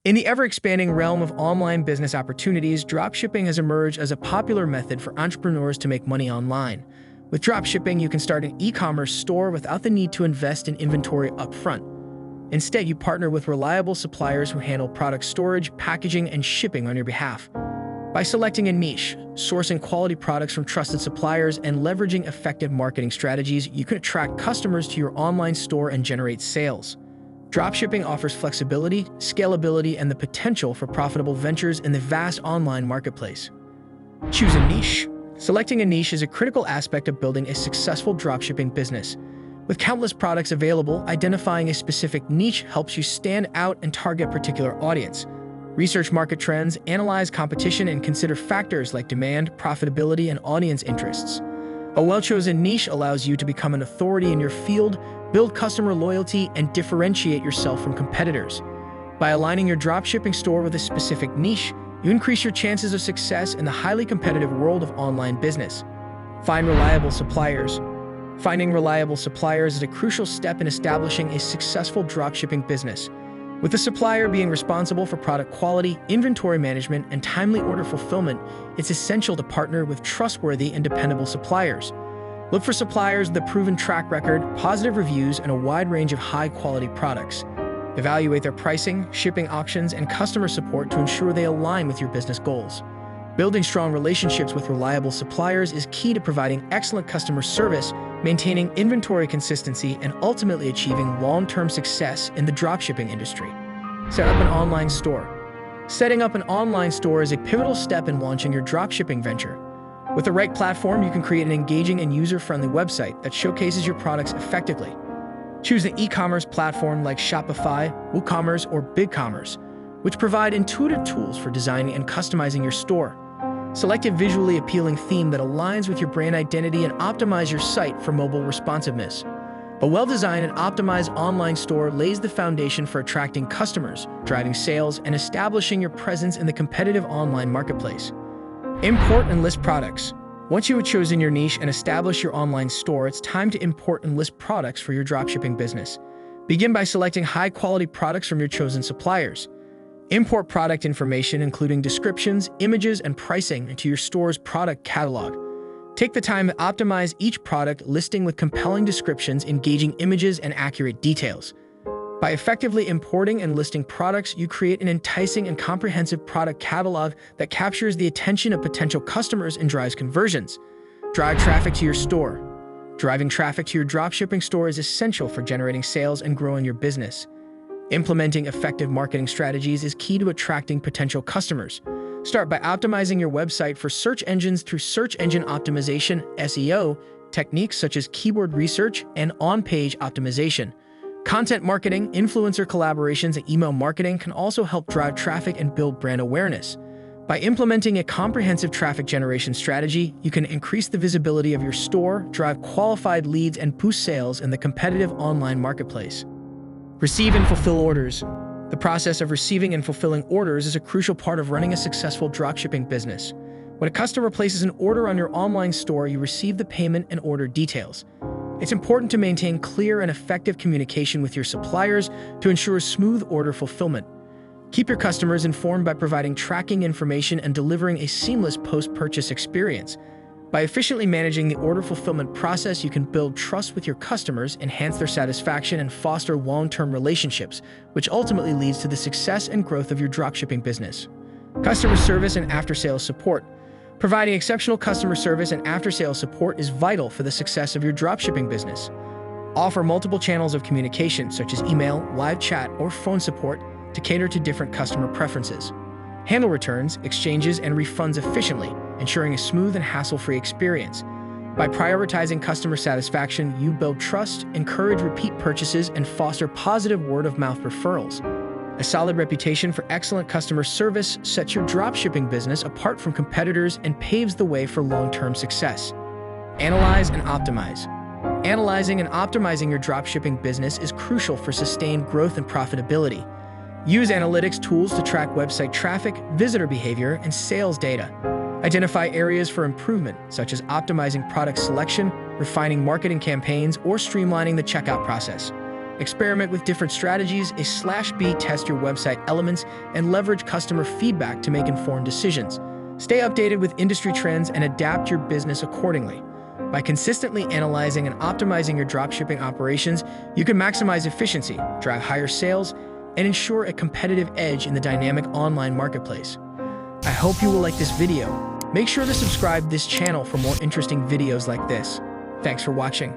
In the ever-expanding realm of online business opportunities, dropshipping has emerged as a popular method for entrepreneurs to make money online. With dropshipping, you can start an e-commerce store without the need to invest in inventory upfront. Instead, you partner with reliable suppliers who handle product storage, packaging, and shipping on your behalf. By selecting a niche, sourcing quality products from trusted suppliers, and leveraging effective marketing strategies, you can attract customers to your online store and generate sales. Dropshipping offers flexibility, scalability, and the potential for profitable ventures in the vast online marketplace. Choose a niche. Selecting a niche is a critical aspect of building a successful dropshipping business. With countless products available, identifying a specific niche helps you stand out and target a particular audience. Research market trends, analyze competition, and consider factors like demand, profitability, and audience interests. A well-chosen niche allows you to become an authority in your field, build customer loyalty, and differentiate yourself from competitors. By aligning your dropshipping store with a specific niche, you increase your chances of success in the highly competitive world of online business. Find reliable suppliers. Finding reliable suppliers is a crucial step in establishing a successful dropshipping business. With the supplier being responsible for product quality, inventory management, and timely order fulfillment, it's essential to partner with trustworthy and dependable suppliers. Look for suppliers with a proven track record, positive reviews, and a wide range of high-quality products. Evaluate their pricing, shipping options, and customer support to ensure they align with your business goals. Building strong relationships with reliable suppliers is key to providing excellent customer service, maintaining inventory consistency, and ultimately achieving long-term success in the dropshipping industry. Set up an online store. Setting up an online store is a pivotal step in launching your dropshipping venture. With the right platform, you can create an engaging and user-friendly website that showcases your products effectively. Choose an e-commerce platform like Shopify, WooCommerce, or BigCommerce, which provide intuitive tools for designing and customizing your store. Select a visually appealing theme that aligns with your brand identity and optimize your site for mobile responsiveness. A well-designed and optimized online store lays the foundation for attracting customers, driving sales, and establishing your presence in the competitive online marketplace. Import and list products. Once you have chosen your niche and established your online store, it's time to import and list products for your dropshipping business. Begin by selecting high-quality products from your chosen suppliers. Import product information, including descriptions, images, and pricing, into your store's product catalog. Take the time to optimize each product listing with compelling descriptions, engaging images, and accurate details. By effectively importing and listing products, you create an enticing and comprehensive product catalog that captures the attention of potential customers and drives conversions. Drive traffic to your store. Driving traffic to your dropshipping store is essential for generating sales and growing your business. Implementing effective marketing strategies is key to attracting potential customers. Start by optimizing your website for search engines through search engine optimization (SEO) techniques such as keyword research and on-page optimization. Content marketing, influencer collaborations, and email marketing can also help drive traffic and build brand awareness. By implementing a comprehensive traffic generation strategy, you can increase the visibility of your store, drive qualified leads, and boost sales in the competitive online marketplace. Receive and fulfill orders. The process of receiving and fulfilling orders is a crucial part of running a successful dropshipping business. When a customer places an order on your online store, you receive the payment and order details. It's important to maintain clear and effective communication with your suppliers to ensure smooth order fulfillment. Keep your customers informed by providing tracking information and delivering a seamless post-purchase experience. By efficiently managing the order fulfillment process, you can build trust with your customers, enhance their satisfaction, and foster long-term relationships, which ultimately leads to the success and growth of your dropshipping business. Customer service and after-sales support. Providing exceptional customer service and after-sales support is vital for the success of your dropshipping business. Offer multiple channels of communication, such as email, live chat, or phone support, to cater to different customer preferences. Handle returns, exchanges, and refunds efficiently, ensuring a smooth and hassle-free experience. By prioritizing customer satisfaction, you build trust, encourage repeat purchases, and foster positive word-of-mouth referrals. A solid reputation for excellent customer service sets your dropshipping business apart from competitors and paves the way for long-term success. Analyze and optimize. Analyzing and optimizing your dropshipping business is crucial for sustained growth and profitability. Use analytics tools to track website traffic, visitor behavior, and sales data. Identify areas for improvement, such as optimizing product selection, refining marketing campaigns, or streamlining the checkout process. Experiment with different strategies, A/B test your website elements, and leverage customer feedback to make informed decisions. Stay updated with industry trends and adapt your business accordingly. By consistently analyzing and optimizing your dropshipping operations, you can maximize efficiency, drive higher sales, and ensure a competitive edge in the dynamic online marketplace. I hope you will like this video. Make sure to subscribe this channel for more interesting videos like this. Thanks for watching.